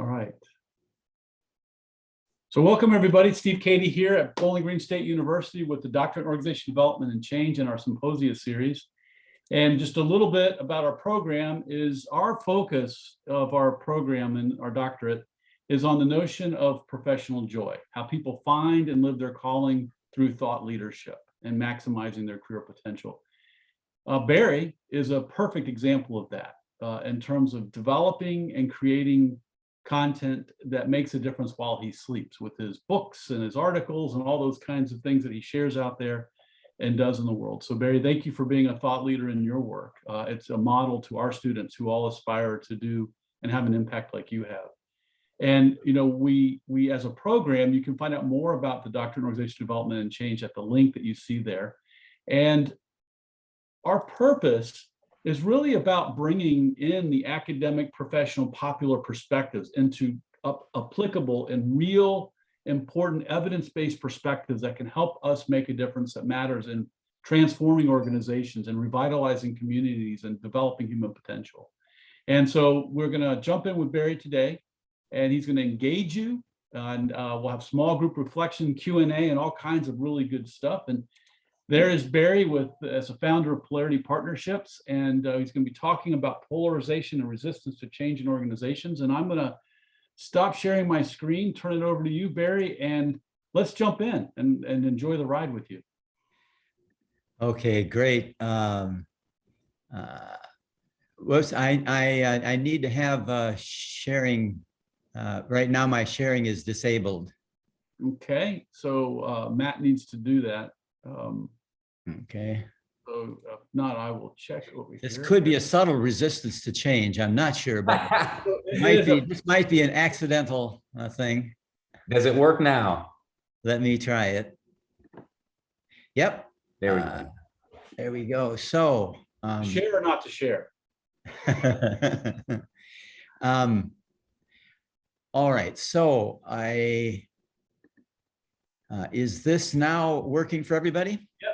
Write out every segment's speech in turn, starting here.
right. So welcome everybody. Steve Cady here at Bowling Green State University with the Doctorate in Organizational Development and Change in our Symposia series. And just a little bit about our program is our focus of our program and our doctorate is on the notion of professional joy, how people find and live their calling through thought leadership and maximizing their career potential. Barry is a perfect example of that in terms of developing and creating content that makes a difference while he sleeps with his books and his articles and all those kinds of things that he shares out there and does in the world. So Barry, thank you for being a thought leader in your work. It's a model to our students who all aspire to do and have an impact like you have. And you know, we as a program, you can find out more about the Doctorate in Organizational Development and Change at the link that you see there. And our purpose is really about bringing in the academic, professional, popular perspectives into applicable and real, important evidence-based perspectives that can help us make a difference that matters in transforming organizations and revitalizing communities and developing human potential. And so we're going to jump in with Barry today, and he's going to engage you, and we'll have small group reflection, Q&A, and all kinds of really good stuff. And there is Barry as a founder of Polarity Partnerships, and he's going to be talking about polarization and resistance to change in organizations. And I'm going to stop sharing my screen, turn it over to you, Barry, and let's jump in and enjoy the ride with you. Okay, great. Whoops, I need to have sharing. Right now, my sharing is disabled. Okay, so Matt needs to do that. Okay. So if not, I will check over here. This could be a subtle resistance to change. I'm not sure, but this might be an accidental thing. Does it work now? Let me try it. Yep. There we go. There we go. So share or not to share? All right. So is this now working for everybody? Yep.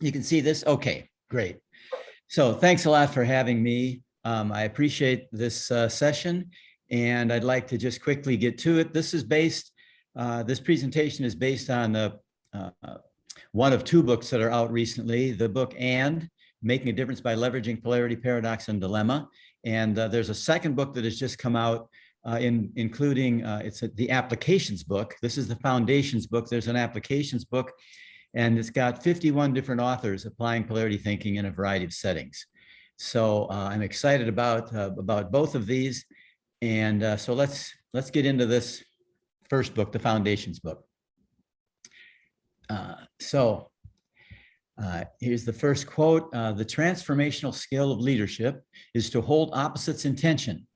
You can see this? Okay, great. So thanks a lot for having me. I appreciate this session, and I'd like to just quickly get to it. This is based, this presentation is based on the one of two books that are out recently, the book And Making a Difference by Leveraging Polarity, Paradox, and Dilemma. And there's a second book that has just come out including, it's the applications book. This is the foundations book. There's an applications book, and it's got 51 different authors applying polarity thinking in a variety of settings. So I'm excited about both of these. And so let's get into this first book, the foundations book. Here's the first quote. The transformational skill of leadership is to hold opposites in tension.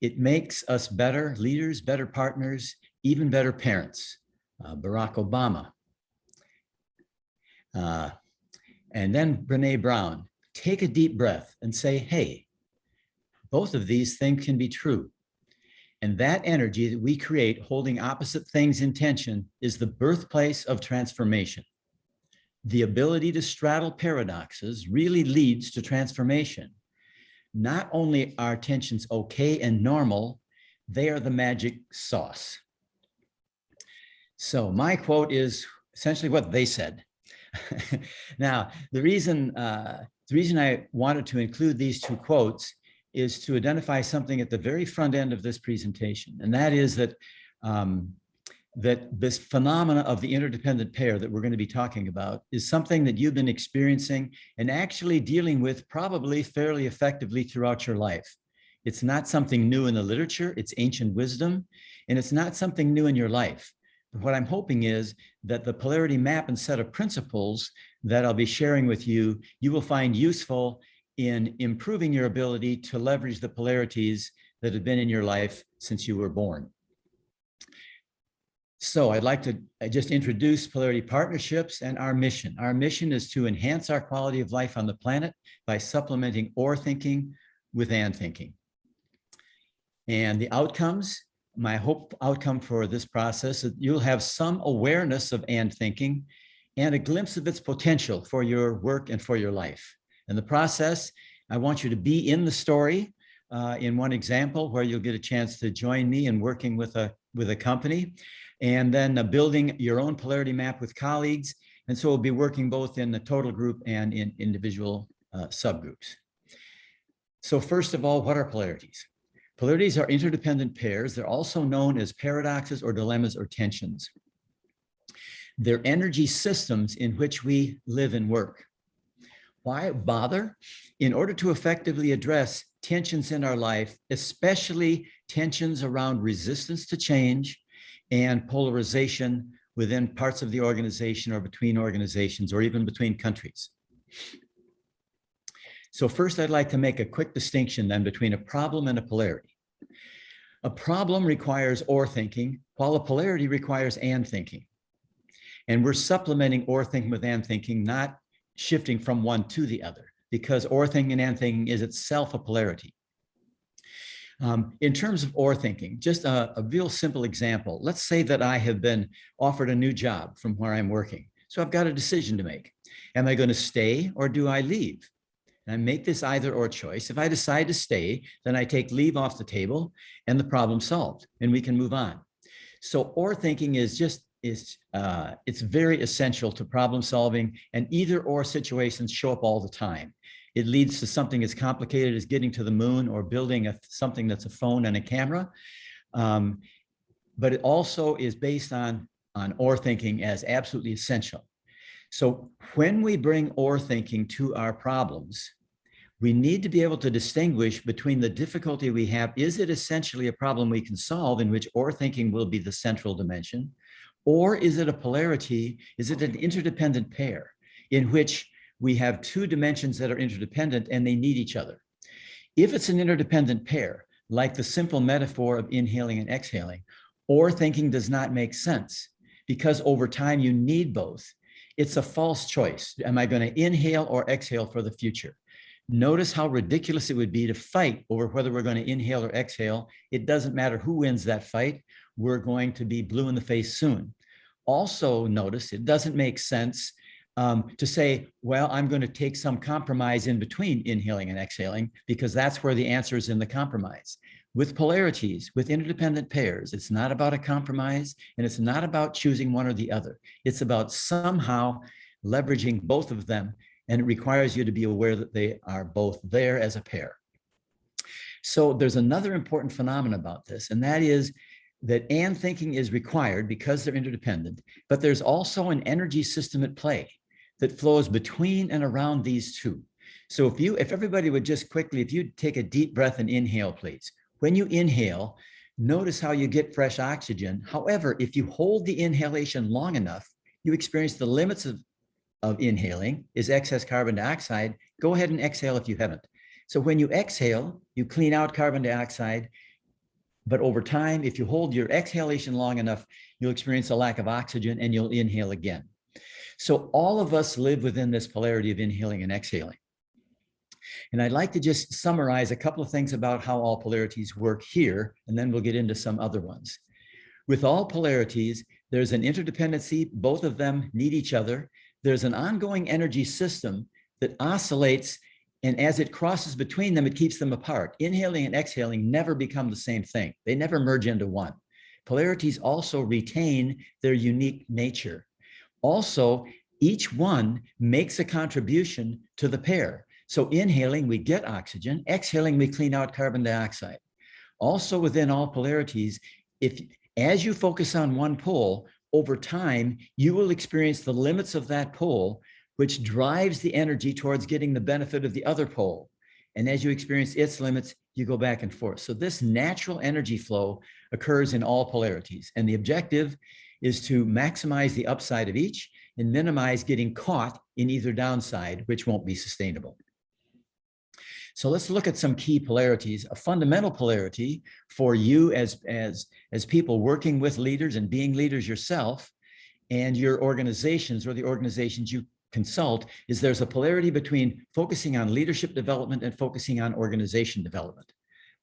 It makes us better leaders, better partners, even better parents. Barack Obama. And then Brene Brown. Take a deep breath and say, hey, both of these things can be true. And that energy that we create holding opposite things in tension is the birthplace of transformation. The ability to straddle paradoxes really leads to transformation. Not only are tensions okay and normal, they are the magic sauce. So my quote is essentially what they said. Now, the reason I wanted to include these two quotes is to identify something at the very front end of this presentation, and that is that that this phenomena of the interdependent pair that we're going to be talking about is something that you've been experiencing and actually dealing with probably fairly effectively throughout your life. It's not something new in the literature, it's ancient wisdom, and it's not something new in your life. But what I'm hoping is that the polarity map and set of principles that I'll be sharing with you, you will find useful in improving your ability to leverage the polarities that have been in your life since you were born. So I'd like to just introduce Polarity Partnerships and our mission. Our mission is to enhance our quality of life on the planet by supplementing or thinking with and thinking. And the outcomes, my hope outcome for this process is you'll have some awareness of and thinking and a glimpse of its potential for your work and for your life. In the process, I want you to be in the story. in one example where you'll get a chance to join me in working with a company, and then building your own polarity map with colleagues. And so we'll be working both in the total group and in individual subgroups. So first of all, what are polarities? Polarities are interdependent pairs. They're also known as paradoxes or dilemmas or tensions. They're energy systems in which we live and work. Why bother? In order to effectively address tensions in our life, especially tensions around resistance to change and polarization within parts of the organization or between organizations or even between countries. So first, I'd like to make a quick distinction then between a problem and a polarity. A problem requires or thinking, while a polarity requires and thinking. And we're supplementing or thinking with and thinking, not shifting from one to the other, because or thinking and thinking is itself a polarity. In terms of or thinking, just a real simple example. Let's say that I have been offered a new job from where I'm working. So I've got a decision to make. Am I going to stay or do I leave? And I make this either or choice. If I decide to stay, then I take leave off the table and the problem solved, and we can move on. So or thinking is just it's very essential to problem solving, and either or situations show up all the time. It leads to something as complicated as getting to the moon or building something that's a phone and a camera. But it also is based on or thinking as absolutely essential. So when we bring or thinking to our problems, we need to be able to distinguish between the difficulty we have. Is it essentially a problem we can solve in which or thinking will be the central dimension? Or is it a polarity? Is it an interdependent pair in which we have two dimensions that are interdependent and they need each other? If it's an interdependent pair, like the simple metaphor of inhaling and exhaling, or thinking does not make sense because over time you need both. It's a false choice. Am I going to inhale or exhale for the future? Notice how ridiculous it would be to fight over whether we're going to inhale or exhale. It doesn't matter who wins that fight. We're going to be blue in the face soon. Also notice it doesn't make sense to say, well, I'm going to take some compromise in between inhaling and exhaling, because that's where the answer is in the compromise. With polarities, with interdependent pairs, it's not about a compromise, and it's not about choosing one or the other. It's about somehow leveraging both of them, and it requires you to be aware that they are both there as a pair. So there's another important phenomenon about this, and that is that and thinking is required because they're interdependent, but there's also an energy system at play that flows between and around these two. So if everybody would just quickly, if you take a deep breath and inhale, please. When you inhale, notice how you get fresh oxygen. However, if you hold the inhalation long enough, you experience the limits of inhaling is excess carbon dioxide. Go ahead and exhale if you haven't. So when you exhale, you clean out carbon dioxide. But over time, if you hold your exhalation long enough, you'll experience a lack of oxygen and you'll inhale again. So all of us live within this polarity of inhaling and exhaling. And I'd like to just summarize a couple of things about how all polarities work here, and then we'll get into some other ones. With all polarities, there's an interdependency. Both of them need each other. There's an ongoing energy system that oscillates, and as it crosses between them, it keeps them apart. Inhaling and exhaling never become the same thing. They never merge into one. Polarities also retain their unique nature. Also, each one makes a contribution to the pair. So inhaling, we get oxygen. Exhaling, we clean out carbon dioxide. Also within all polarities, as you focus on one pole, over time, you will experience the limits of that pole, which drives the energy towards getting the benefit of the other pole. And as you experience its limits, you go back and forth. So this natural energy flow occurs in all polarities. And the objective is to maximize the upside of each and minimize getting caught in either downside, which won't be sustainable. So let's look at some key polarities. A fundamental polarity for you as people working with leaders and being leaders yourself, and your organizations or the organizations you consult, is there's a polarity between focusing on leadership development and focusing on organization development,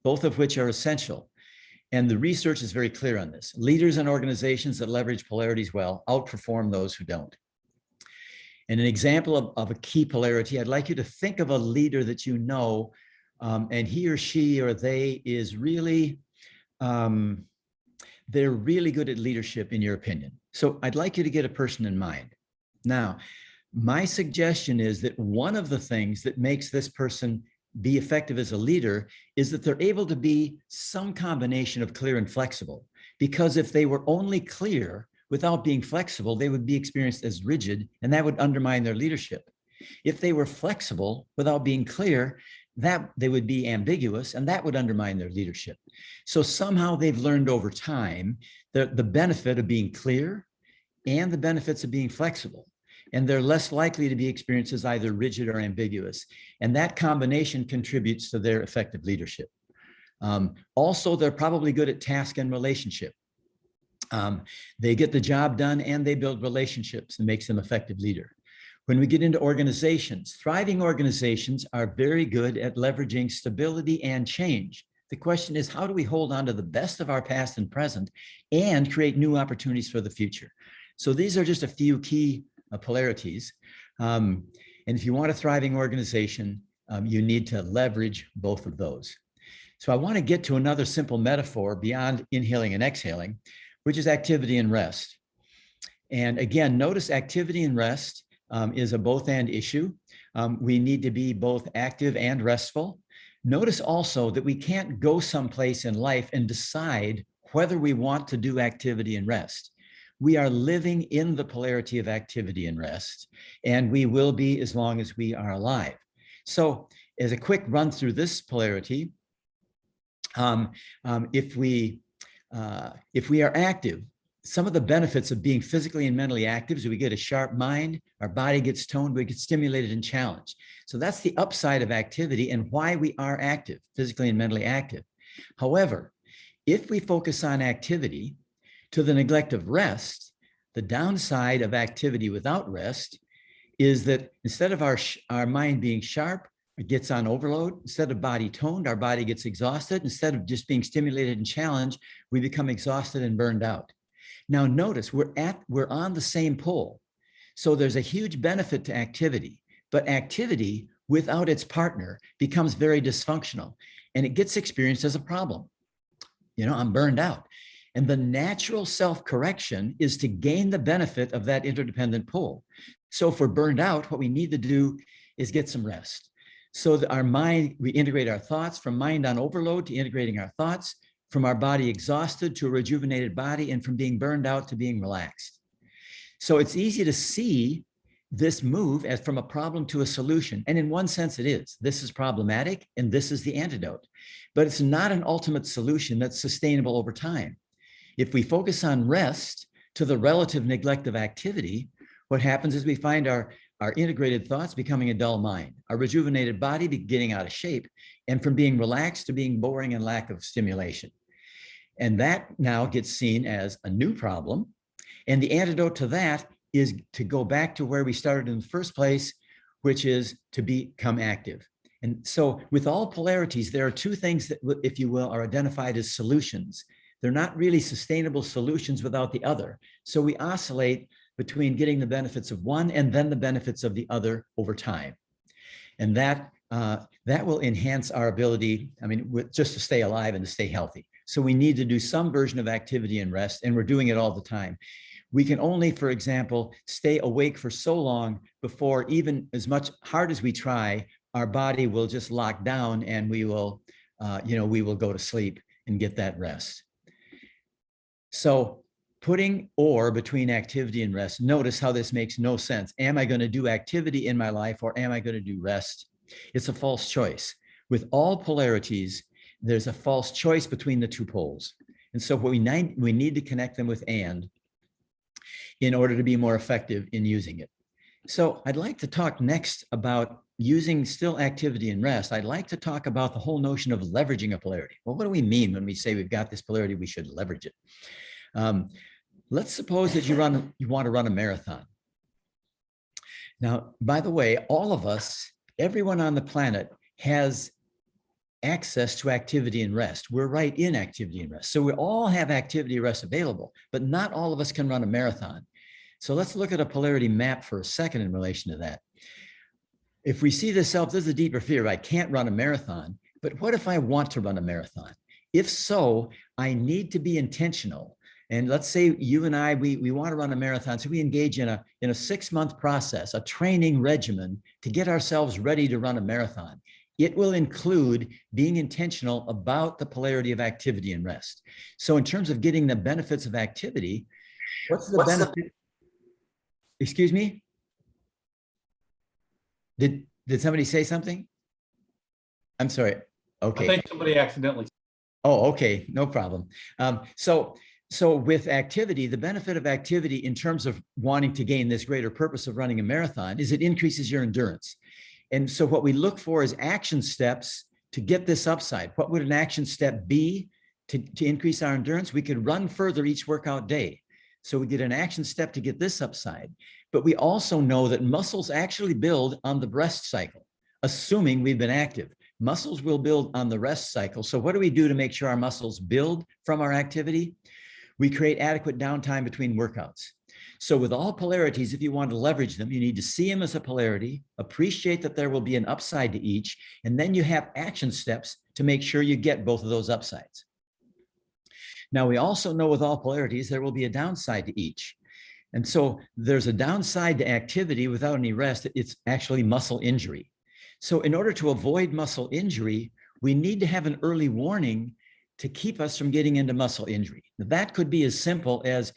both of which are essential. And the research is very clear on this. Leaders and organizations that leverage polarities well outperform those who don't. And an example of a key polarity, I'd like you to think of a leader that you know and he or she or they is really, they're really good at leadership in your opinion. So I'd like you to get a person in mind. Now, my suggestion is that one of the things that makes this person be effective as a leader is that they're able to be some combination of clear and flexible. Because if they were only clear without being flexible, they would be experienced as rigid, and that would undermine their leadership. If they were flexible without being clear, that they would be ambiguous, and that would undermine their leadership. So somehow they've learned over time the benefit of being clear and the benefits of being flexible. And they're less likely to be experienced as either rigid or ambiguous. And that combination contributes to their effective leadership. Also, they're probably good at task and relationship. They get the job done and they build relationships and makes them effective leader. When we get into organizations, thriving organizations are very good at leveraging stability and change. The question is, how do we hold on to the best of our past and present and create new opportunities for the future? So these are just a few key polarities. And if you want a thriving organization, you need to leverage both of those. So I want to get to another simple metaphor beyond inhaling and exhaling, which is activity and rest. And again, notice activity and rest is a both and issue. We need to be both active and restful. Notice also that we can't go someplace in life and decide whether we want to do activity and rest. We are living in the polarity of activity and rest, and we will be as long as we are alive. So as a quick run through this polarity, if we are active, some of the benefits of being physically and mentally active is we get a sharp mind, our body gets toned, we get stimulated and challenged. So that's the upside of activity and why we are active, physically and mentally active. However, if we focus on activity to the neglect of rest, the downside of activity without rest is that instead of our mind being sharp, it gets on overload. Instead of body toned, our body gets exhausted. Instead of just being stimulated and challenged, we become exhausted and burned out. Now notice we're on the same pole. So there's a huge benefit to activity, but activity without its partner becomes very dysfunctional and it gets experienced as a problem. You know, I'm burned out. And the natural self-correction is to gain the benefit of that interdependent pull. So if we're burned out, what we need to do is get some rest. So that our mind, we integrate our thoughts from mind on overload to integrating our thoughts, from our body exhausted to a rejuvenated body, and from being burned out to being relaxed. So it's easy to see this move as from a problem to a solution. And in one sense it is. This is problematic and this is the antidote. But it's not an ultimate solution that's sustainable over time. If we focus on rest to the relative neglect of activity, what happens is we find our integrated thoughts becoming a dull mind, our rejuvenated body getting out of shape, and from being relaxed to being boring and lack of stimulation. And that now gets seen as a new problem. And the antidote to that is to go back to where we started in the first place, which is to become active. And so with all polarities, there are two things that, if you will, are identified as solutions. They're not really sustainable solutions without the other. So we oscillate between getting the benefits of one and then the benefits of the other over time. And that will enhance our ability, just to stay alive and to stay healthy. So we need to do some version of activity and rest, and we're doing it all the time. We can only, for example, stay awake for so long before, even as much hard as we try, our body will just lock down and we will go to sleep and get that rest. So putting or between activity and rest, notice how this makes no sense. Am I going to do activity in my life or am I going to do rest? It's a false choice. With all polarities, there's a false choice between the two poles. And so we need to connect them with and in order to be more effective in using it. So I'd like to talk next about using still activity and rest. I'd like to talk about the whole notion of leveraging a polarity. Well, what do we mean when we say we've got this polarity, we should leverage it? Let's suppose that you want to run a marathon. Now, by the way, all of us, everyone on the planet has access to activity and rest. We're right in activity and rest. So we all have activity and rest available, but not all of us can run a marathon. So let's look at a polarity map for a second in relation to that. If we see this there's a deeper fear, I can't run a marathon. but what if I want to run a marathon? If so, I need to be intentional. And let's say you and I, we want to run a marathon. So we engage in a 6-month process, a training regimen to get ourselves ready to run a marathon. It will include being intentional about the polarity of activity and rest. So in terms of getting the benefits of activity, what's the benefit? Excuse me? Did somebody say something? I'm sorry. Okay. I think somebody accidentally. Oh, okay, no problem. So with activity, the benefit of activity in terms of wanting to gain this greater purpose of running a marathon is it increases your endurance. And so what we look for is action steps to get this upside. What would an action step be to increase our endurance? We could run further each workout day. So we get an action step to get this upside. But we also know that muscles actually build on the rest cycle, assuming we've been active. Muscles will build on the rest cycle. So what do we do to make sure our muscles build from our activity? We create adequate downtime between workouts. So with all polarities, if you want to leverage them, you need to see them as a polarity, appreciate that there will be an upside to each, and then you have action steps to make sure you get both of those upsides. Now, we also know with all polarities, there will be a downside to each. And so there's a downside to activity without any rest. It's actually muscle injury. So in order to avoid muscle injury, we need to have an early warning to keep us from getting into muscle injury. Now, that could be as simple as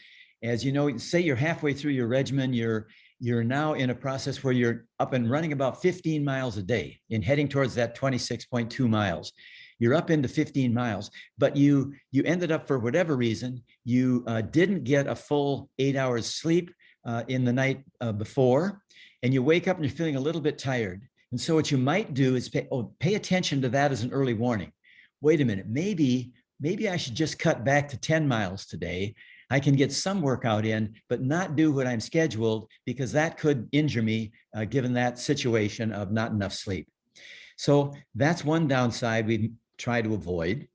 you know, say you're halfway through your regimen, you're now in a process where you're up and running about 15 miles a day and heading towards that 26.2 miles. You're up into 15 miles, but you ended up, for whatever reason, you didn't get a full 8 hours sleep in the night before, and you wake up and you're feeling a little bit tired. And so what you might do is pay attention to that as an early warning. Wait a minute, maybe I should just cut back to 10 miles today. I can get some workout in, but not do what I'm scheduled, because that could injure me given that situation of not enough sleep. So that's one downside we try to avoid.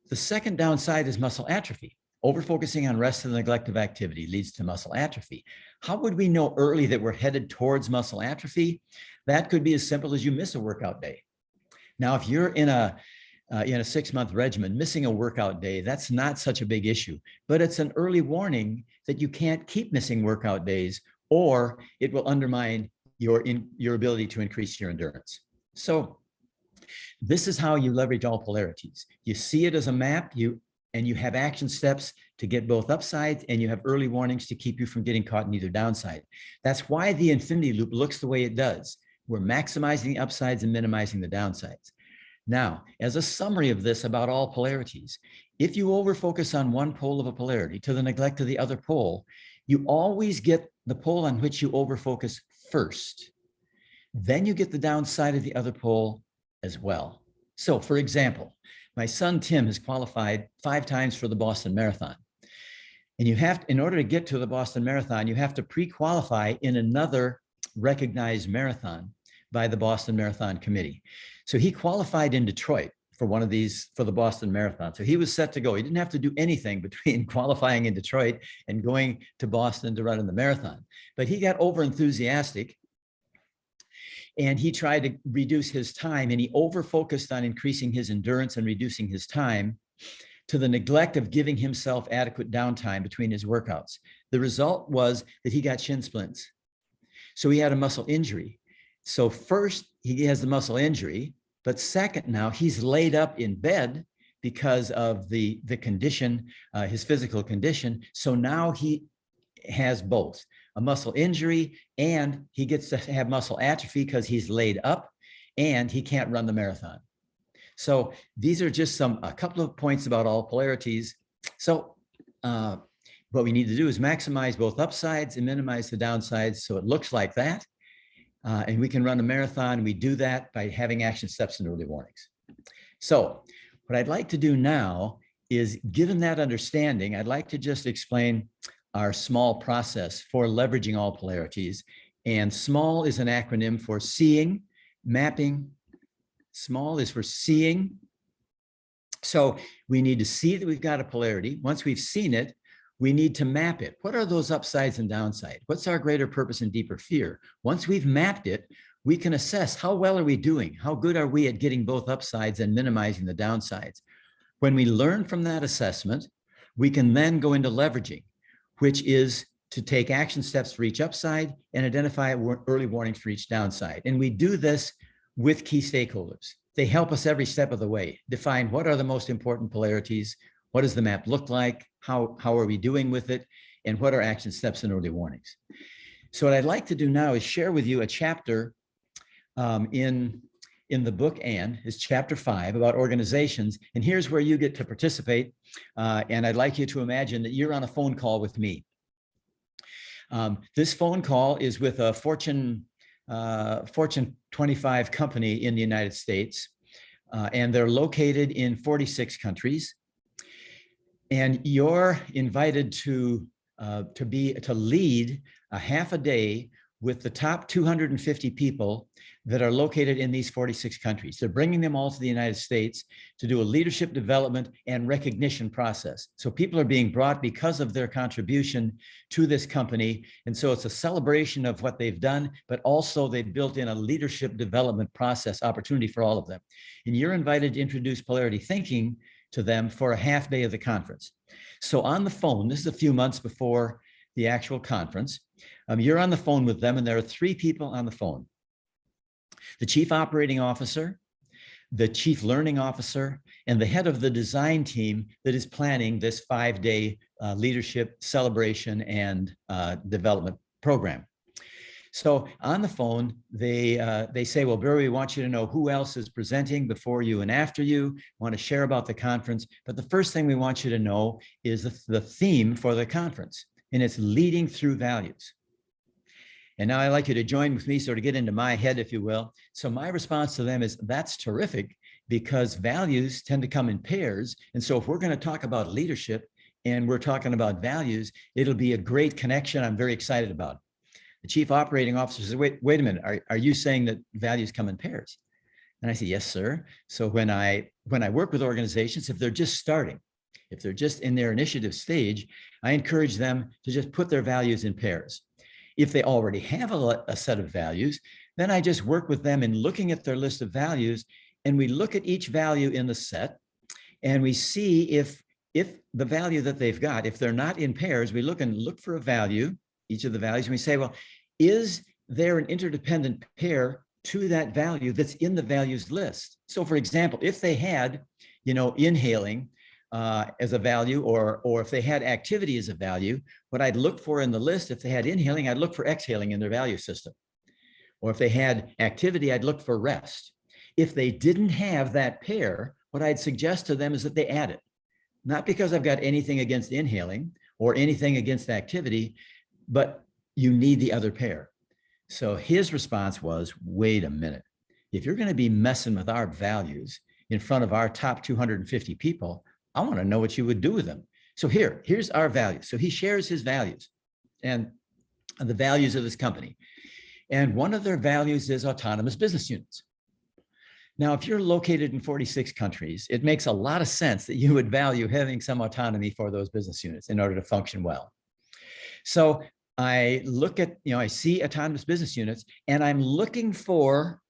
The second downside is muscle atrophy. Overfocusing on rest and neglect of activity leads to muscle atrophy. How would we know early that we're headed towards muscle atrophy? That could be as simple as you miss a workout day. Now, if you're in a 6-month regimen, missing a workout day, that's not such a big issue, but it's an early warning that you can't keep missing workout days, or it will undermine your ability to increase your endurance. So this is how you leverage all polarities. You see it as a map, and you have action steps to get both upsides, and you have early warnings to keep you from getting caught in either downside. That's why the infinity loop looks the way it does. We're maximizing the upsides and minimizing the downsides. Now, as a summary of this about all polarities, if you overfocus on one pole of a polarity to the neglect of the other pole, you always get the pole on which you overfocus first. Then you get the downside of the other pole as well. So, for example, my son Tim has qualified 5 times for the Boston Marathon. And in order to get to the Boston Marathon, you have to pre-qualify in another recognized marathon by the Boston Marathon Committee. So he qualified in Detroit for one of these, for the Boston Marathon. So he was set to go. He didn't have to do anything between qualifying in Detroit and going to Boston to run in the marathon. But he got over enthusiastic, and he tried to reduce his time, and he over-focused on increasing his endurance and reducing his time to the neglect of giving himself adequate downtime between his workouts. The result was that he got shin splints. So he had a muscle injury. So first, he has the muscle injury, but second, now he's laid up in bed because of the condition, his physical condition. So now he has both a muscle injury, and he gets to have muscle atrophy because he's laid up and he can't run the marathon. So these are just a couple of points about all polarities. So what we need to do is maximize both upsides and minimize the downsides. So it looks like that. And we can run a marathon. We do that by having action steps and early warnings. So what I'd like to do now is, given that understanding, I'd like to just explain our SMALL process for leveraging all polarities. And SMALL is an acronym for seeing, mapping. SMALL is for seeing. So we need to see that we've got a polarity. Once we've seen it, we need to map it. What are those upsides and downsides? What's our greater purpose and deeper fear? Once we've mapped it, we can assess how well are we doing? How good are we at getting both upsides and minimizing the downsides? When we learn from that assessment, we can then go into leveraging, which is to take action steps for each upside and identify early warnings for each downside. And we do this with key stakeholders. They help us every step of the way, define what are the most important polarities, what does the map look like, how are we doing with it, and what are action steps and early warnings. So what I'd like to do now is share with you a chapter in the book, and is chapter 5 about organizations. And here's where you get to participate. And I'd like you to imagine that you're on a phone call with me. This phone call is with a Fortune 25 company in the United States, and they're located in 46 countries. And you're invited to lead a half a day with the top 250 people that are located in these 46 countries. They're bringing them all to the United States to do a leadership development and recognition process. So people are being brought because of their contribution to this company. And so it's a celebration of what they've done, but also they've built in a leadership development process opportunity for all of them. And you're invited to introduce polarity thinking to them for a half day of the conference. So on the phone, this is a few months before the actual conference, you're on the phone with them, and there are 3 people on the phone: the chief operating officer, the chief learning officer, and the head of the design team that is planning this 5-day leadership celebration and development program. So on the phone, they say, well, Barry, we want you to know who else is presenting before you and after you, want to share about the conference. But the first thing we want you to know is the theme for the conference, and it's leading through values. And now I'd like you to join with me, sort of get into my head, if you will. So my response to them is, that's terrific, because values tend to come in pairs. And so if we're going to talk about leadership and we're talking about values, it'll be a great connection I'm very excited about. The chief operating officer says, wait a minute, are you saying that values come in pairs? And I say, yes, sir. So when I work with organizations, if they're just starting, if they're just in their initiative stage, I encourage them to just put their values in pairs. If they already have a set of values, then I just work with them in looking at their list of values, and we look at each value in the set, and we see if the value that they've got, if they're not in pairs, we look for a value, each of the values, and we say, well, is there an interdependent pair to that value that's in the values list? So for example, if they had, inhaling as a value, or if they had activity as a value, what I'd look for in the list, if they had inhaling, I'd look for exhaling in their value system. Or if they had activity, I'd look for rest. If they didn't have that pair, what I'd suggest to them is that they add it. Not because I've got anything against inhaling or anything against activity, but you need the other pair. So his response was, wait a minute. If you're going to be messing with our values in front of our top 250 people, I want to know what you would do with them. So here's our values. So he shares his values and the values of this company. And one of their values is autonomous business units. Now, if you're located in 46 countries, it makes a lot of sense that you would value having some autonomy for those business units in order to function well. So I look at, I see autonomous business units, and I'm looking for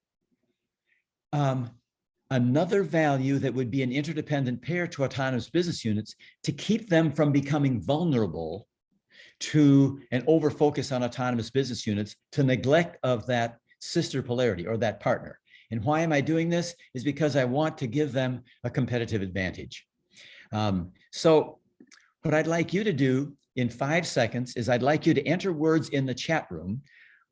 another value that would be an interdependent pair to autonomous business units to keep them from becoming vulnerable to an overfocus on autonomous business units, to neglect of that sister polarity or that partner. And why am I doing this? Is because I want to give them a competitive advantage. So what I'd like you to do in 5 seconds is I'd like you to enter words in the chat room.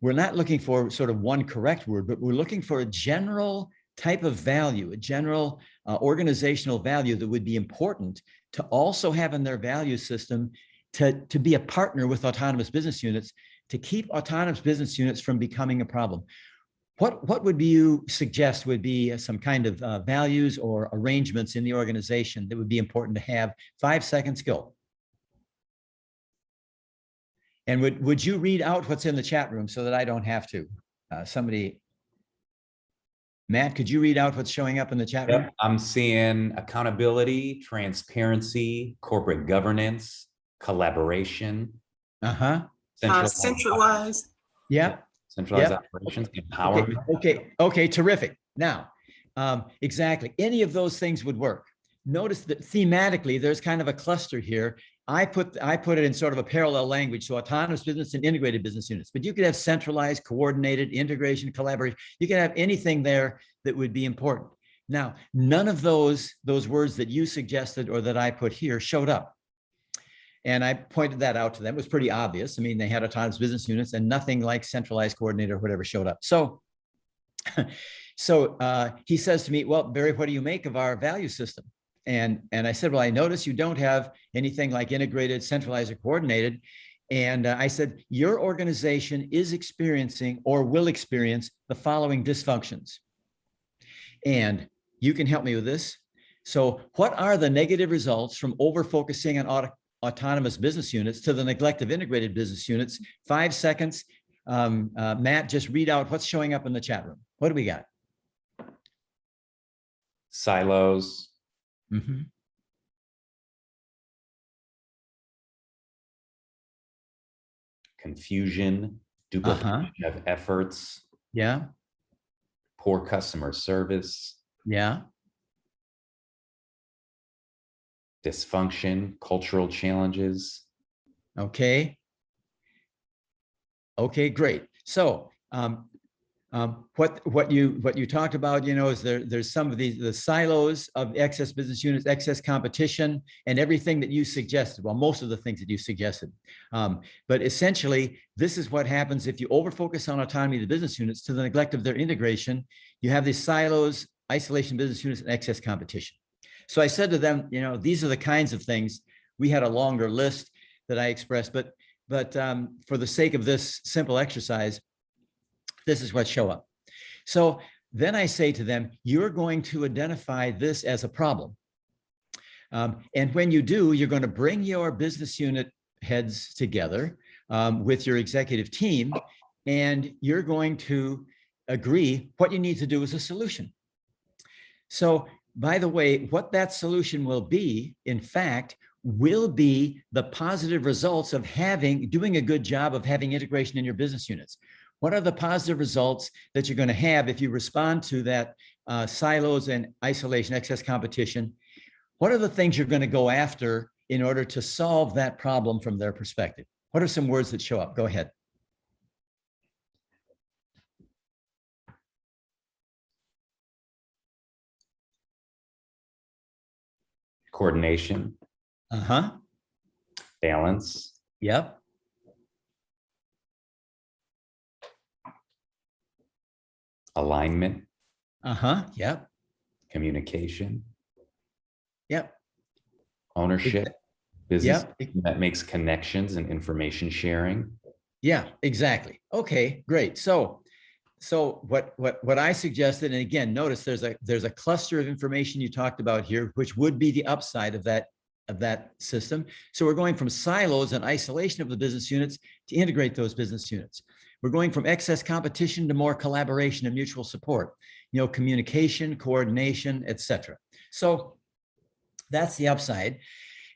We're not looking for sort of one correct word, but we're looking for a general type of value, a general organizational value that would be important to also have in their value system to be a partner with autonomous business units, to keep autonomous business units from becoming a problem. What would you suggest would be some kind of values or arrangements in the organization that would be important to have? 5 seconds, go. And would you read out what's in the chat room so that I don't have to? Matt, could you read out what's showing up in the chat room? Yep. I'm seeing accountability, transparency, corporate governance, collaboration. Uh-huh. Centralized. Yeah. Centralized Yep. operations, Okay. empowerment. Okay. Terrific. Now, exactly. Any of those things would work. Notice that thematically, there's kind of a cluster here. I put it in sort of a parallel language. So autonomous business and integrated business units, but you could have centralized, coordinated, integration, collaboration. You can have anything there that would be important. Now, none of those words that you suggested or that I put here showed up. And I pointed that out to them. It was pretty obvious. I mean, they had autonomous business units and nothing like centralized, coordinated, or whatever showed up. So he says to me, well, Barry, what do you make of our value system? And I said, well, I notice you don't have anything like integrated, centralized, or coordinated. And I said, your organization is experiencing or will experience the following dysfunctions. And you can help me with this. So what are the negative results from over-focusing on autonomous business units to the neglect of integrated business units? 5 seconds. Matt, just read out what's showing up in the chat room. What do we got? Silos. Mm-hmm. Confusion, duplication of efforts. Yeah. Poor customer service. Yeah. Dysfunction, cultural challenges. Okay. Okay, great. So what you talked about, is there's some of the silos of excess business units, excess competition, and everything that you suggested. Well, most of the things that you suggested. But essentially, this is what happens if you overfocus on autonomy of the business units to the neglect of their integration. You have these silos, isolation business units, and excess competition. So I said to them, these are the kinds of things. We had a longer list that I expressed, but for the sake of this simple exercise, this is what show up. So then I say to them, you're going to identify this as a problem. And when you do, you're going to bring your business unit heads together with your executive team, and you're going to agree what you need to do as a solution. So, by the way, what that solution will be, in fact, will be the positive results of doing a good job of having integration in your business units. What are the positive results that you're going to have if you respond to that silos and isolation, excess competition? What are the things you're going to go after in order to solve that problem from their perspective? What are some words that show up? Go ahead. Coordination. Balance. Yep. Alignment. Yep. Communication. Yep. Ownership. Business Yep. that makes connections and information sharing. Yeah, exactly. Okay, great. So what I suggested, and again, notice there's a cluster of information you talked about here, which would be the upside of that system. So we're going from silos and isolation of the business units to integrate those business units. We're going from excess competition to more collaboration and mutual support, communication, coordination, etc. So that's the upside.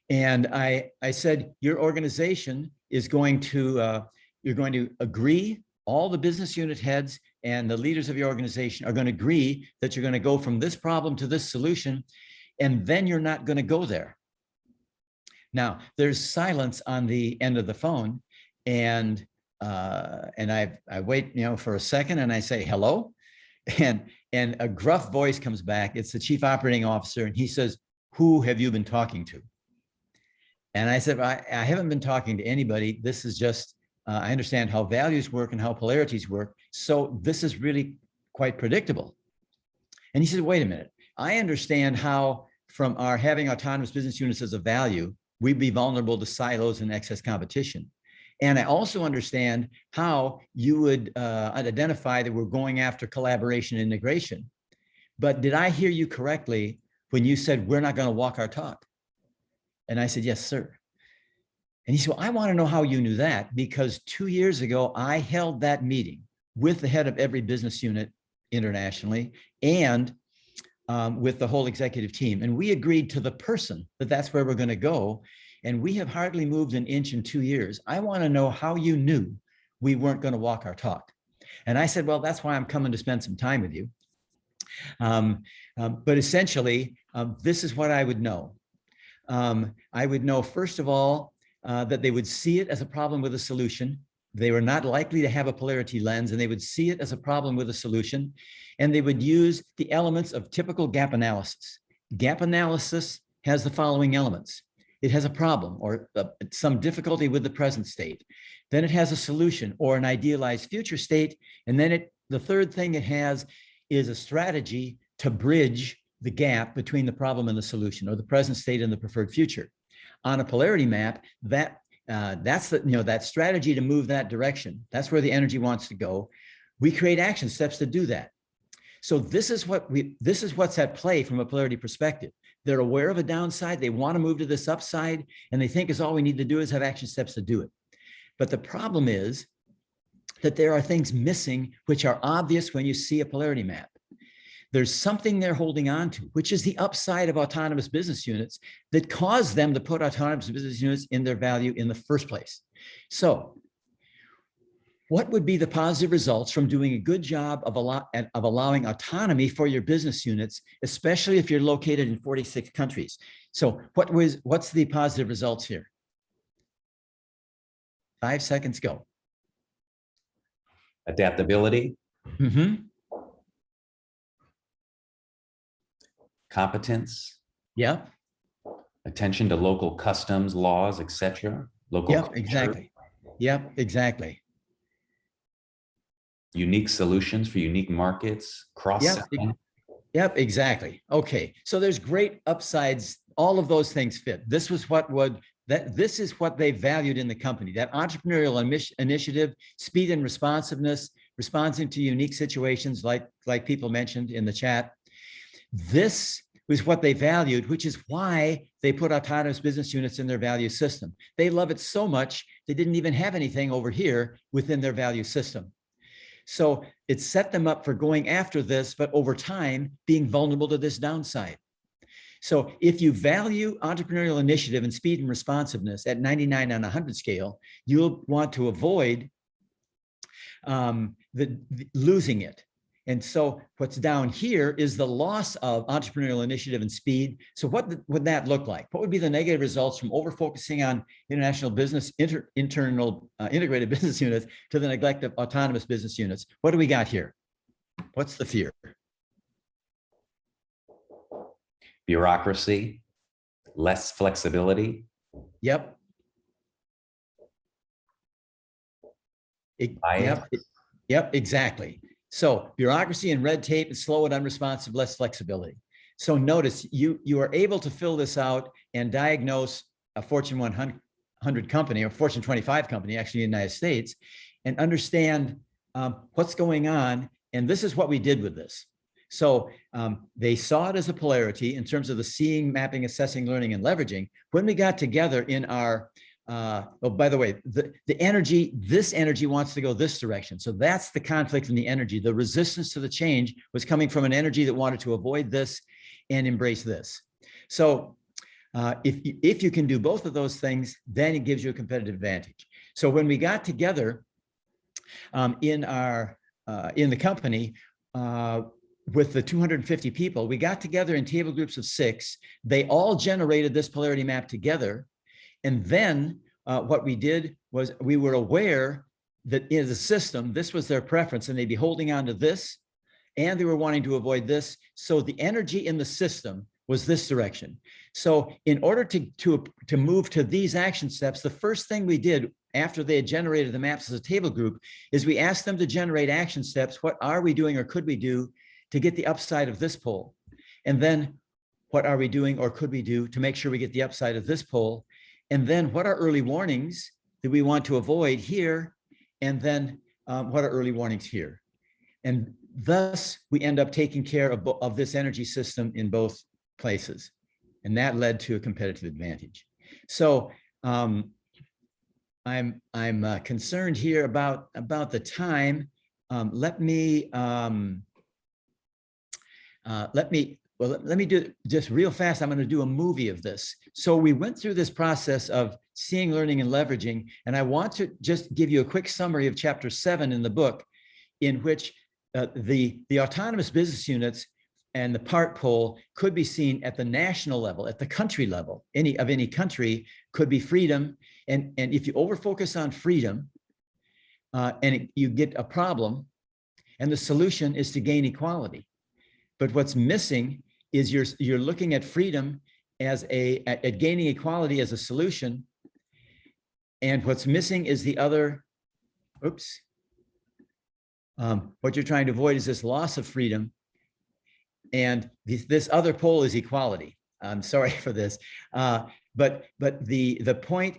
And I said, your organization is going to, you're going to agree, all the business unit heads and the leaders of your organization are going to agree that you're going to go from this problem to this solution, and then you're not going to go there. Now, there's silence on the end of the phone, and I wait, for a second, and I say, hello, and a gruff voice comes back. It's the chief operating officer, and he says, who have you been talking to? And I said, I haven't been talking to anybody. This is just, I understand how values work and how polarities work. So this is really quite predictable. And he said, wait a minute. I understand how from our having autonomous business units as a value, we'd be vulnerable to silos and excess competition. And I also understand how you would identify that we're going after collaboration and integration. But did I hear you correctly when you said we're not going to walk our talk? And I said, yes, sir. And he said, well, I want to know how you knew that, because 2 years ago, I held that meeting with the head of every business unit internationally and with the whole executive team. And we agreed to the person that that's where we're going to go. And we have hardly moved an inch in 2 years. I want to know how you knew we weren't going to walk our talk. And I said, well, that's why I'm coming to spend some time with you. But essentially, this is what I would know. I would know, first of all, that they would see it as a problem with a solution. They were not likely to have a polarity lens, and they would see it as a problem with a solution. And they would use the elements of typical gap analysis. Gap analysis has the following elements. It has a problem or some difficulty with the present state. Then it has a solution or an idealized future state. And then the third thing it has is a strategy to bridge the gap between the problem and the solution, or the present state and the preferred future. On a polarity map, that's that strategy to move that direction. That's where the energy wants to go. We create action steps to do that. So this is what's at play from a polarity perspective. They're aware of a downside. They want to move to this upside, and they think is all we need to do is have action steps to do it. But the problem is that there are things missing which are obvious when you see a polarity map. There's something they're holding on to, which is the upside of autonomous business units that caused them to put autonomous business units in their value in the first place. So what would be the positive results from doing a good job of allowing autonomy for your business units, especially if you're located in 46 countries? So what's the positive results here? 5 seconds, go. Adaptability. Mm-hmm. Competence. Yep. Attention to local customs, laws, etc. Local Yep, culture. exactly. Yep, exactly. Unique solutions for unique markets, cross-selling. Yep, exactly. Okay, so there's great upsides. All of those things fit. This is what they valued in the company, that entrepreneurial initiative, speed and responsiveness, responding to unique situations like people mentioned in the chat. This was what they valued, which is why they put autonomous business units in their value system. They love it so much, they didn't even have anything over here within their value system. So it set them up for going after this, but over time, being vulnerable to this downside. So if you value entrepreneurial initiative and speed and responsiveness at 99 on a 100 scale, you'll want to avoid losing it. And so what's down here is the loss of entrepreneurial initiative and speed. So what would that look like? What would be the negative results from over-focusing on international business, integrated business units to the neglect of autonomous business units? What do we got here? What's the fear? Bureaucracy, less flexibility. Yep. Yep, exactly. So bureaucracy and red tape is slow and unresponsive, less flexibility. So notice you are able to fill this out and diagnose a Fortune 100 company or Fortune 25 company, actually in the United States, and understand what's going on. And this is what we did with this. So they saw it as a polarity in terms of the seeing, mapping, assessing, learning, and leveraging. When we got together in our oh, by the way, this energy wants to go this direction. So that's the conflict in the energy. The resistance to the change was coming from an energy that wanted to avoid this and embrace this. So if you can do both of those things, then it gives you a competitive advantage. So when we got together in the company, with the 250 people, we got together in table groups of 6. They all generated this polarity map together. And then what we did was we were aware that in the system, this was their preference, and they'd be holding on to this, and they were wanting to avoid this. So the energy in the system was this direction. So in order to move to these action steps, the first thing we did after they had generated the maps as a table group is we asked them to generate action steps. What are we doing or could we do to get the upside of this pole? And then what are we doing or could we do to make sure we get the upside of this pole? And then what are early warnings that we want to avoid here? And then what are early warnings here? And thus we end up taking care of this energy system in both places. And that led to a competitive advantage. So I'm concerned here about the time. Let me do just real fast. I'm going to do a movie of this. So we went through this process of seeing, learning, and leveraging. And I want to just give you a quick summary of chapter 7 in the book. in which the autonomous business units and the part pole could be seen at the national level, at the country level. Any country could be freedom. And if you overfocus on freedom, you get a problem, and the solution is to gain equality. But what's missing is you're looking at freedom as at gaining equality as a solution. And what's missing is the other, what you're trying to avoid is this loss of freedom. And this other pole is equality. I'm sorry for this. But the point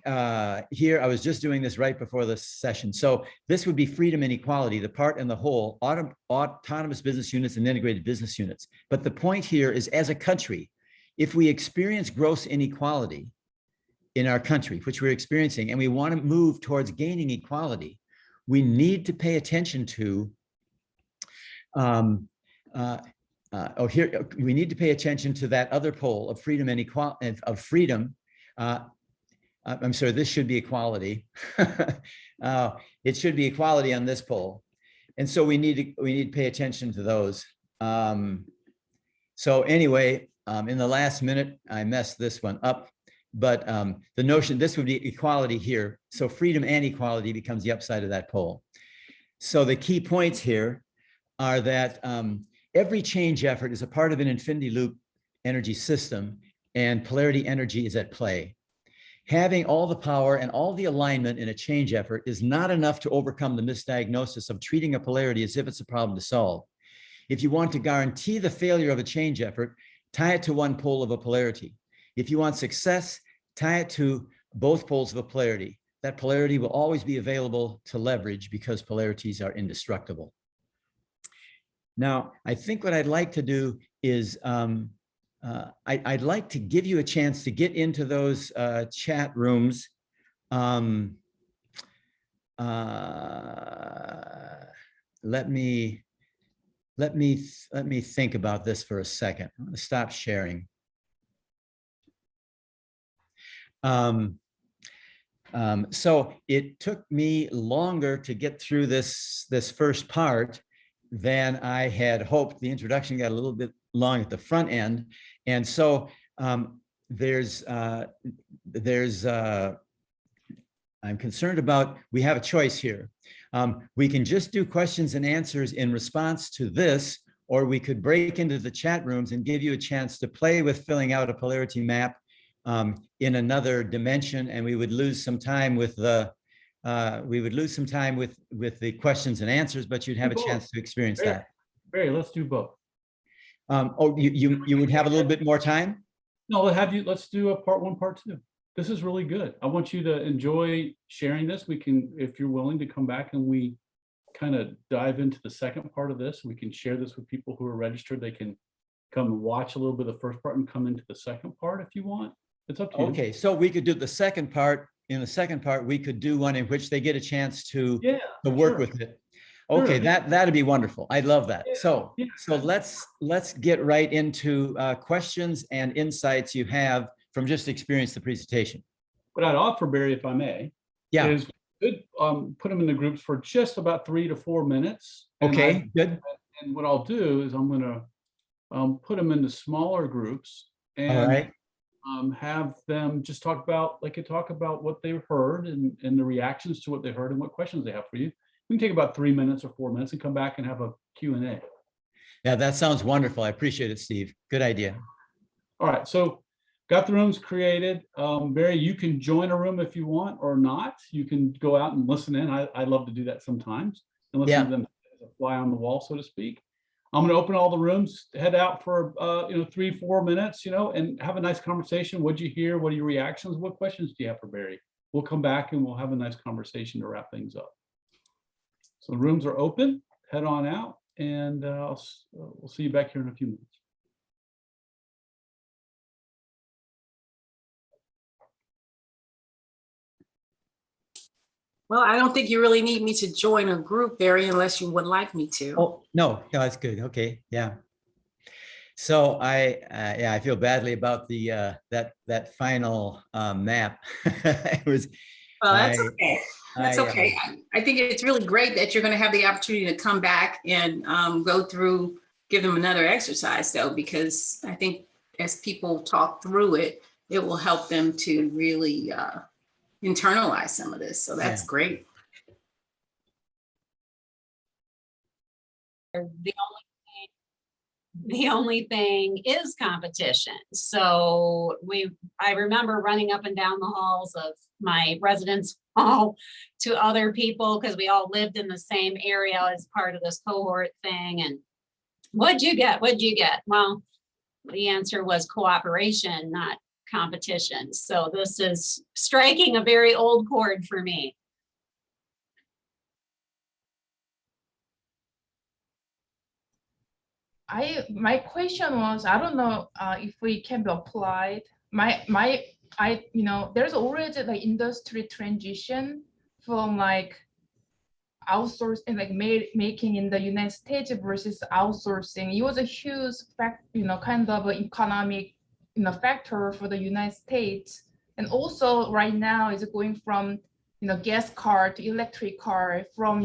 here, I was just doing this right before the session. So this would be freedom and equality, the part and the whole, autonomous business units and integrated business units. But the point here is, as a country, if we experience gross inequality in our country, which we're experiencing, and we want to move towards gaining equality, we need to pay attention to we need to pay attention to that other pole of freedom and equality, of freedom. I'm sorry, this should be equality. It should be equality on this pole. And so we need to pay attention to those. So anyway, in the last minute, I messed this one up, but the notion, this would be equality here. So freedom and equality becomes the upside of that pole. So the key points here are that every change effort is a part of an infinity loop energy system, and polarity energy is at play. Having all the power and all the alignment in a change effort is not enough to overcome the misdiagnosis of treating a polarity as if it's a problem to solve. If you want to guarantee the failure of a change effort, tie it to one pole of a polarity. If you want success, tie it to both poles of a polarity. That polarity will always be available to leverage because polarities are indestructible. Now, I think what I'd like to do is I'd like to give you a chance to get into those chat rooms. Let me think about this for a second. I'm going to stop sharing. So it took me longer to get through this first part than I had hoped. The introduction got a little bit long at the front end. And so I'm concerned about, we have a choice here. We can just do questions and answers in response to this, or we could break into the chat rooms and give you a chance to play with filling out a polarity map in another dimension, and we would lose some time with the the questions and answers, but you'd have a chance to experience that. Barry, let's do both. Oh, you would have a little bit more time? No, let's do a part one, part two. This is really good. I want you to enjoy sharing this. We can, if you're willing to come back and we kind of dive into the second part of this, we can share this with people who are registered. They can come and watch a little bit of the first part and come into the second part if you want. It's up to you. Okay, so we could do the second part. In the second part, we could do one in which they get a chance to work with it. Okay, that'd be wonderful. I'd love that. So let's get right into questions and insights you have from just experience the presentation. What I'd offer, Barry, if I may, is good, put them in the groups for just about 3 to 4 minutes. Okay, good. And what I'll do is I'm going to put them into smaller groups and have them just talk about what they heard and the reactions to what they heard and what questions they have for you. We can take about 3 minutes or 4 minutes and come back and have a Q&A. Yeah, that sounds wonderful. I appreciate it, Steve. Good idea. All right, so got the rooms created. Barry, you can join a room if you want or not. You can go out and listen in. I love to do that sometimes and listen to them as a fly on the wall, so to speak. I'm going to open all the rooms, head out for 3-4 minutes, and have a nice conversation. What'd you hear? What are your reactions? What questions do you have for Barry? We'll come back and we'll have a nice conversation to wrap things up. So the rooms are open. Head on out, and we'll see you back here in a few minutes. Well, I don't think you really need me to join a group, Barry, unless you would like me to. Oh, no, that's good. Okay, yeah. So I feel badly about the that final map. It was. Well, that's okay. That's okay. I think it's really great that you're going to have the opportunity to come back and go through, give them another exercise though, because I think as people talk through it, it will help them to really internalize some of this. So that's great. The only thing is competition. So I remember running up and down the halls of my residence hall to other people because we all lived in the same area as part of this cohort thing. And what'd you get? What'd you get? Well, the answer was cooperation, not competition. So this is striking a very old chord for me. My question was, I don't know if we can be applied. There's already like industry transition from like outsourcing, like making in the United States versus outsourcing. It was a huge kind of economic, factor for the United States. And also right now is going from, gas car to electric car, from,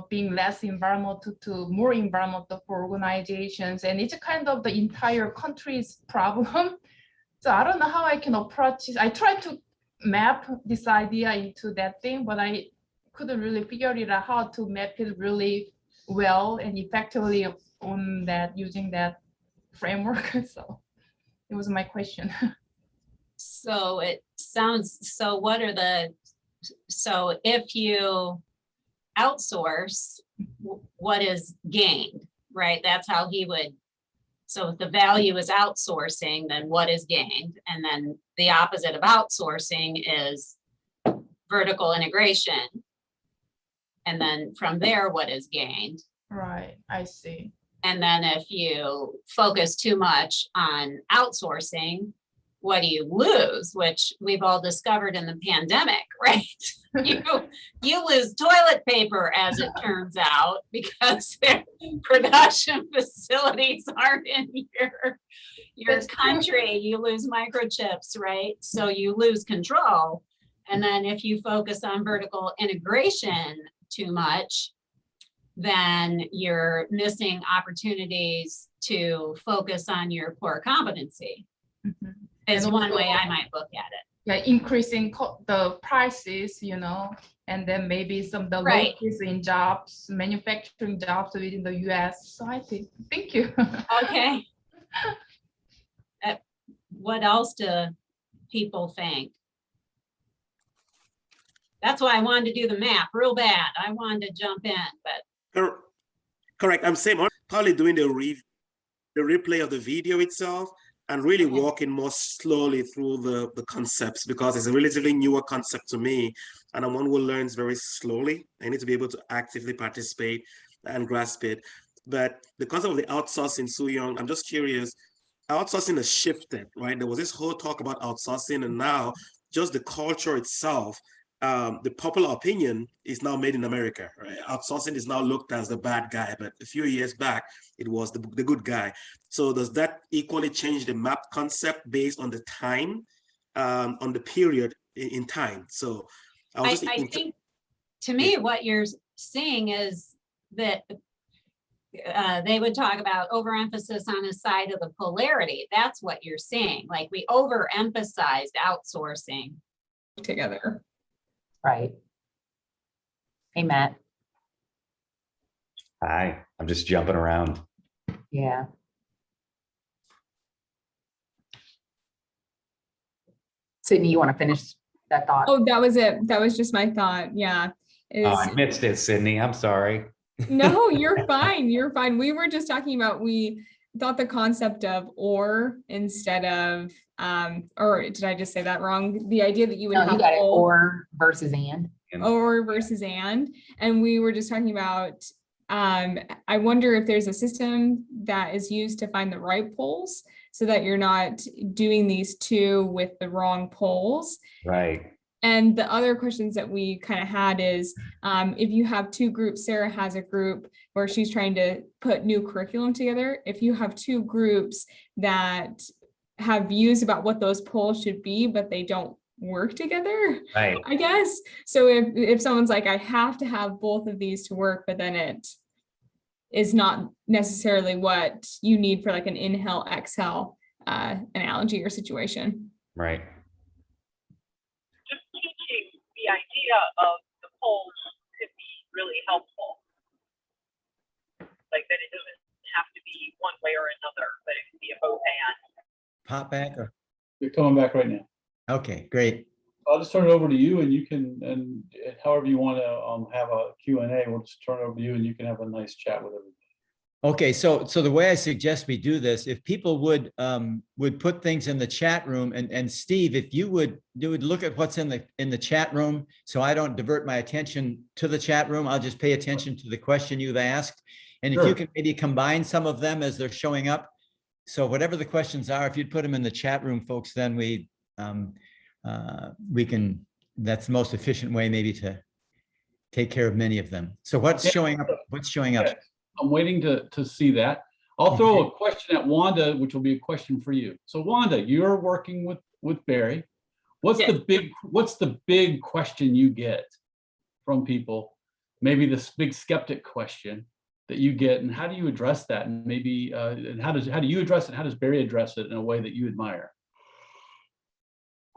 being less environmental to more environmental for organizations. And it's kind of the entire country's problem. So I don't know how I can approach it. I tried to map this idea into that thing, but I couldn't really figure it out how to map it really well and effectively on that, using that framework. So it was my question. So it sounds, so if you outsource, what is gained, right? That's how he would, so if the value is outsourcing, then what is gained? And then the opposite of outsourcing is vertical integration. And then from there, what is gained? Right, I see. And then if you focus too much on outsourcing, what do you lose? Which we've all discovered in the pandemic, right? you lose toilet paper, as it turns out, because their production facilities aren't in your country. You lose microchips, right? So you lose control. And then if you focus on vertical integration too much, then you're missing opportunities to focus on your core competency. Mm-hmm. Is one way I might look at it. Yeah, increasing the prices, and then maybe some of the losses in jobs, manufacturing jobs within the US. So I think, thank you. Okay. What else do people think? That's why I wanted to do the map real bad. I wanted to jump in, but. Correct. I'm saying probably doing the replay of the video itself and really walking more slowly through the concepts, because it's a relatively newer concept to me. And I'm one who learns very slowly. I need to be able to actively participate and grasp it. But the concept of the outsourcing, Soo Young, I'm just curious, outsourcing has shifted, right? There was this whole talk about outsourcing, and now just the culture itself, the popular opinion is now made in America, right? Outsourcing is now looked as the bad guy, but a few years back, it was the good guy. So does that equally change the map concept based on the time, on the period in time? So I think, to me, what you're seeing is that they would talk about overemphasis on the side of the polarity. That's what you're seeing. Like we overemphasized outsourcing together. Right. Hey, Matt. Hi, I'm just jumping around. Yeah. Sydney, you want to finish that thought? Oh, that was it. That was just my thought. Yeah. Oh, I missed it, Sydney. I'm sorry. No, you're fine. You're fine. We were just talking about, we thought the concept of or instead of, or did I just say that wrong? The idea that you would have you got it, or versus and. Or versus and we were just talking about, I wonder if there's a system that is used to find the right poles so that you're not doing these two with the wrong poles. Right. And the other questions that we kind of had is, if you have two groups, Sarah has a group where she's trying to put new curriculum together. If you have two groups that have views about what those poles should be, but they don't work together, Right. I guess. So if someone's like, I have to have both of these to work, but then it is not necessarily what you need for like an inhale, exhale analogy or situation. Right. Just teaching the idea of the poles could be really helpful. Like that it doesn't have to be one way or another, but it can be a both and. Pop back or, You're coming back right now. okay, great. I'll just turn it over to you, and you can, and however you want to have a Q&A, we'll just turn it over to you, and you can have a nice chat with everybody. Okay, so the way I suggest we do this, if people would put things in the chat room, and Steve, if you would look at what's in the chat room, so I don't divert my attention to the chat room, I'll just pay attention to the question you've asked. And if Sure. you can maybe combine some of them as they're showing up. So whatever the questions are, if you'd put them in the chat room, folks, then we can, that's the most efficient way maybe to take care of many of them. So what's showing up? What's showing up? Okay. I'm waiting to see that. I'll throw a question at Wanda, which will be a question for you. So Wanda, you're working with Barry. What's Yes. the big question you get from people? Maybe this big skeptic question that you get, and how do you address that? And maybe and how do you address it? How does Barry address it in a way that you admire?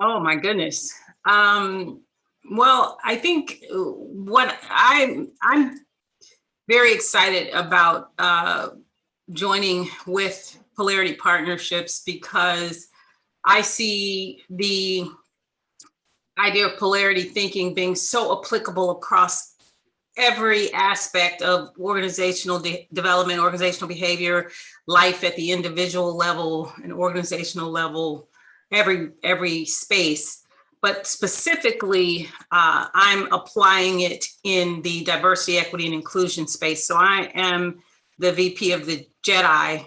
Oh my goodness. Well, I think what I'm very excited about joining with Polarity Partnerships, because I see the idea of polarity thinking being so applicable across every aspect of organizational development, organizational behavior, life at the individual level and organizational level, every space. But specifically, I'm applying it in the diversity, equity, and inclusion space. So I am the VP of the JEDI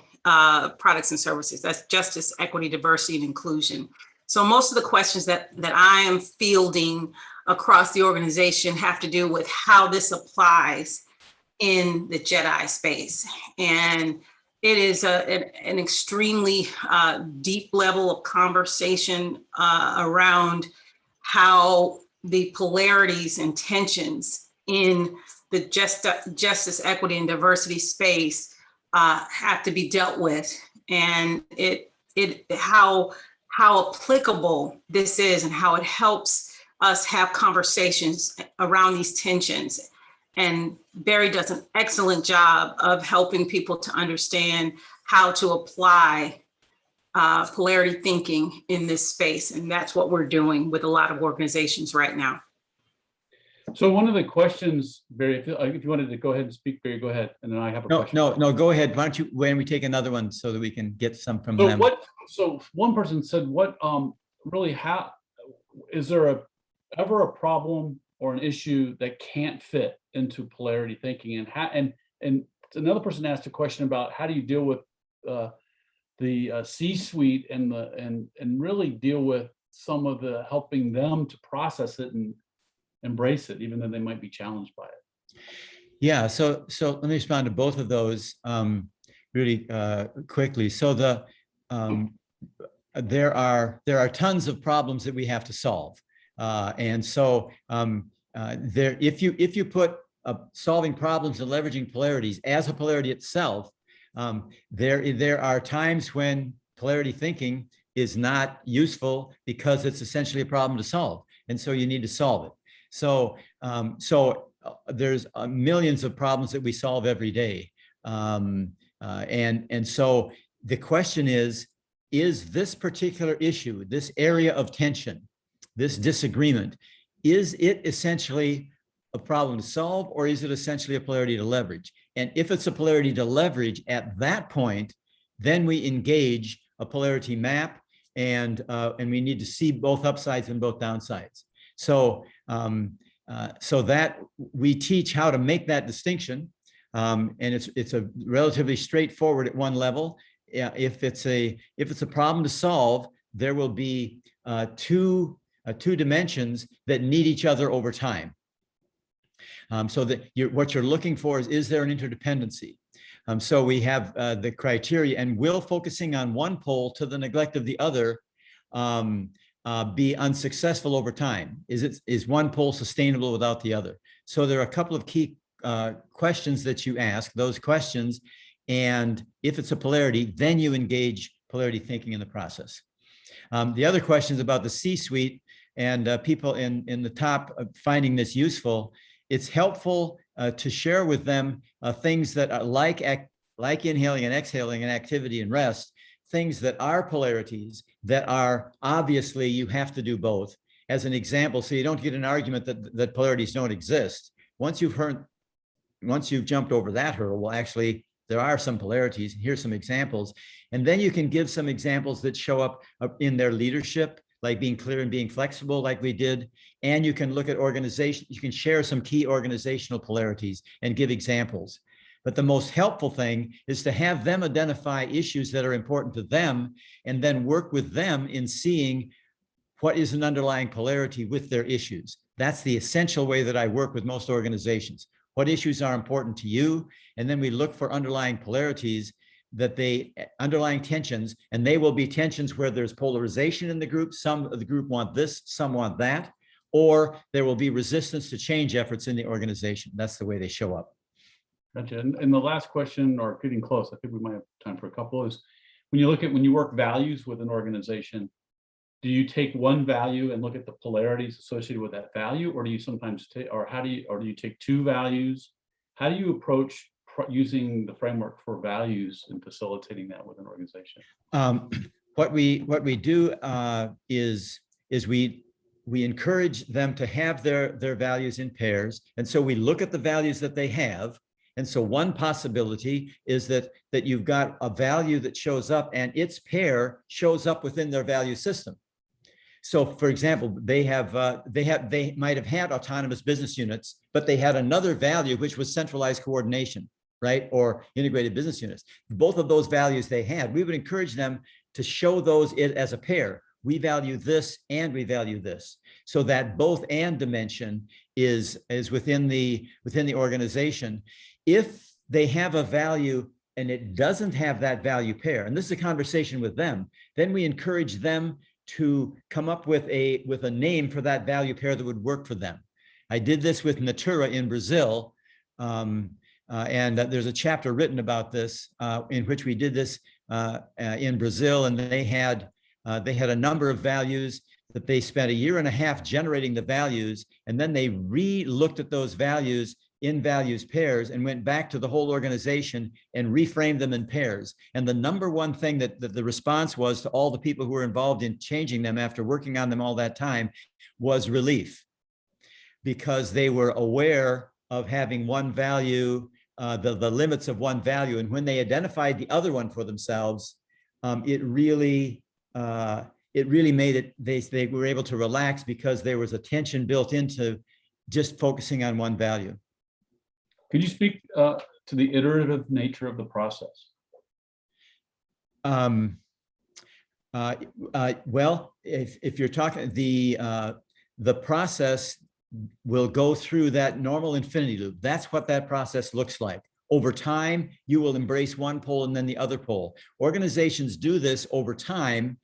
products and services. That's justice, equity, diversity, and inclusion. So most of the questions that I am fielding across the organization have to do with how this applies in the JEDI space. And it is an extremely deep level of conversation around how the polarities and tensions in the justice, equity, and diversity space have to be dealt with, and how applicable this is, and how it helps us have conversations around these tensions. And Barry does an excellent job of helping people to understand how to apply polarity thinking in this space. And that's what we're doing with a lot of organizations right now. So one of the questions, Barry, if you wanted to go ahead and speak, Barry, go ahead. And then I have a question. No, go ahead. Why don't we take another one so that we can get some from them? So one person said, really, how is there ever a problem or an issue that can't fit into polarity thinking? And another person asked a question about how do you deal with the C-suite and really deal with some of the helping them to process it and embrace it, even though they might be challenged by it. Yeah, so let me respond to both of those really quickly. So there are tons of problems that we have to solve, and so if you put solving problems and leveraging polarities as a polarity itself, there are times when polarity thinking is not useful because it's essentially a problem to solve, and so you need to solve it. So there's millions of problems that we solve every day, and so the question is this particular issue, this area of tension, this disagreement, is it essentially a problem to solve, or is it essentially a polarity to leverage? And if it's a polarity to leverage, at that point, then we engage a polarity map, and we need to see both upsides and both downsides. So so that we teach how to make that distinction, and it's a relatively straightforward at one level. If it's a problem to solve, there will be two dimensions that need each other over time. So that what you're looking for is there an interdependency? So we have the criteria, and will focusing on one pole to the neglect of the other be unsuccessful over time? Is one pole sustainable without the other? So there are a couple of key questions that you ask, those questions, and if it's a polarity, then you engage polarity thinking in the process. The other questions about the C-suite and people in the top finding this useful, it's helpful to share with them things that are like inhaling and exhaling and activity and rest, things that are polarities that are obviously you have to do both. As an example, so you don't get an argument that polarities don't exist. Once you've jumped over that hurdle, well, actually, there are some polarities. Here's some examples. And then you can give some examples that show up in their leadership, like being clear and being flexible, like we did. And you can look at organization. You can share some key organizational polarities and give examples. But the most helpful thing is to have them identify issues that are important to them and then work with them in seeing what is an underlying polarity with their issues. That's the essential way that I work with most organizations. What issues are important to you? And then we look for underlying polarities, underlying tensions, and they will be tensions where there's polarization in the group. Some of the group want this, some want that, or there will be resistance to change efforts in the organization. That's the way they show up. Gotcha. And the last question, or getting close, I think we might have time for a couple, is when you work values with an organization, do you take one value and look at the polarities associated with that value, or do you sometimes take, or do you take two values? How do you approach using the framework for values and facilitating that with an organization? What we do is we encourage them to have their values in pairs, and so we look at the values that they have. And so one possibility is that you've got a value that shows up and its pair shows up within their value system. So for example, they might have had autonomous business units, but they had another value, which was centralized coordination, right? Or integrated business units. Both of those values they had, we would encourage them to show those as a pair. We value this and we value this. So that both and dimension is within the organization. If they have a value and it doesn't have that value pair, and this is a conversation with them, then we encourage them to come up with a name for that value pair that would work for them. I did this with Natura in Brazil, and there's a chapter written about this in which we did this in Brazil, and they had a number of values that they spent 1.5 years generating the values, and then they re-looked at those values in values pairs and went back to the whole organization and reframed them in pairs. And the number one thing that the response was to all the people who were involved in changing them after working on them all that time was relief, because they were aware of having one value, the limits of one value. And when they identified the other one for themselves, it really made it, they were able to relax because there was a tension built into just focusing on one value. Could you speak to the iterative nature of the process? Well, if you're talking, the process will go through that normal infinity loop. That's what that process looks like. Over time, you will embrace one pole and then the other pole. Organizations do this over time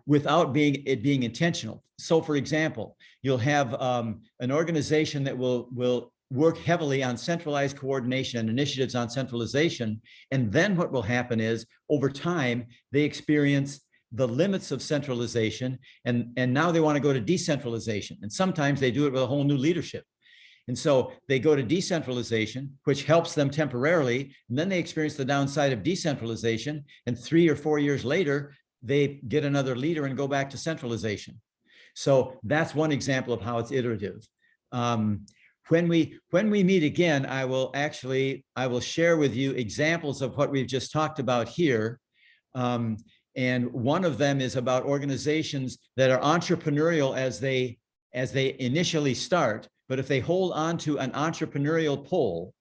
without it being intentional. So for example, you'll have an organization that will work heavily on centralized coordination and initiatives on centralization. And then what will happen is over time, they experience the limits of centralization and now they want to go to decentralization. And sometimes they do it with a whole new leadership. And so they go to decentralization, which helps them temporarily. And then they experience the downside of decentralization. And 3 or 4 years later, they get another leader and go back to centralization. So that's one example of how it's iterative. When we meet again, I will share with you examples of what we've just talked about here. And one of them is about organizations that are entrepreneurial as they initially start, but if they hold on to an entrepreneurial pole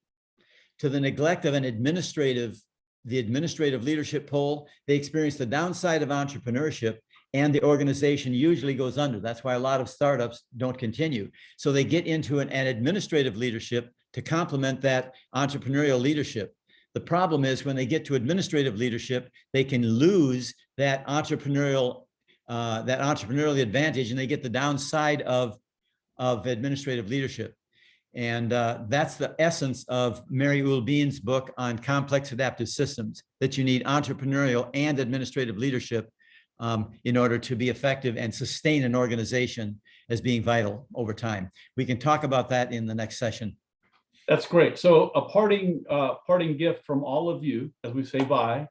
to the neglect of the administrative leadership pole, they experience the downside of entrepreneurship and the organization usually goes under. That's why a lot of startups don't continue. So they get into an administrative leadership to complement that entrepreneurial leadership. The problem is when they get to administrative leadership, they can lose that entrepreneurial that entrepreneurial advantage, and they get the downside of administrative leadership. And that's the essence of Mary Ulbean's book on complex adaptive systems, that you need entrepreneurial and administrative leadership in order to be effective and sustain an organization as being vital over time. We can talk about that in the next session. That's great. So a parting gift from all of you, as we say bye,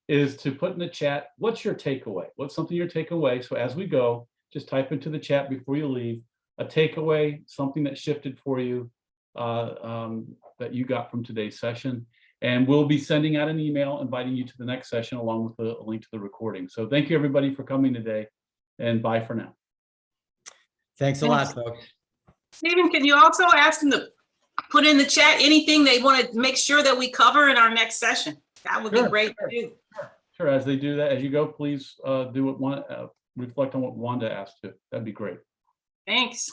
is to put in the chat, what's your takeaway? What's something you're taking away? So as we go, just type into the chat before you leave, a takeaway, something that shifted for you that you got from today's session. And we'll be sending out an email inviting you to the next session along with a link to the recording. So thank you everybody for coming today, and bye for now. Thanks a lot, folks. Stephen, can you also ask them to put in the chat anything they want to make sure that we cover in our next session? That would be great too. Sure, as they do that, as you go, please do what reflect on what Wanda asked to. That'd be great. Thanks.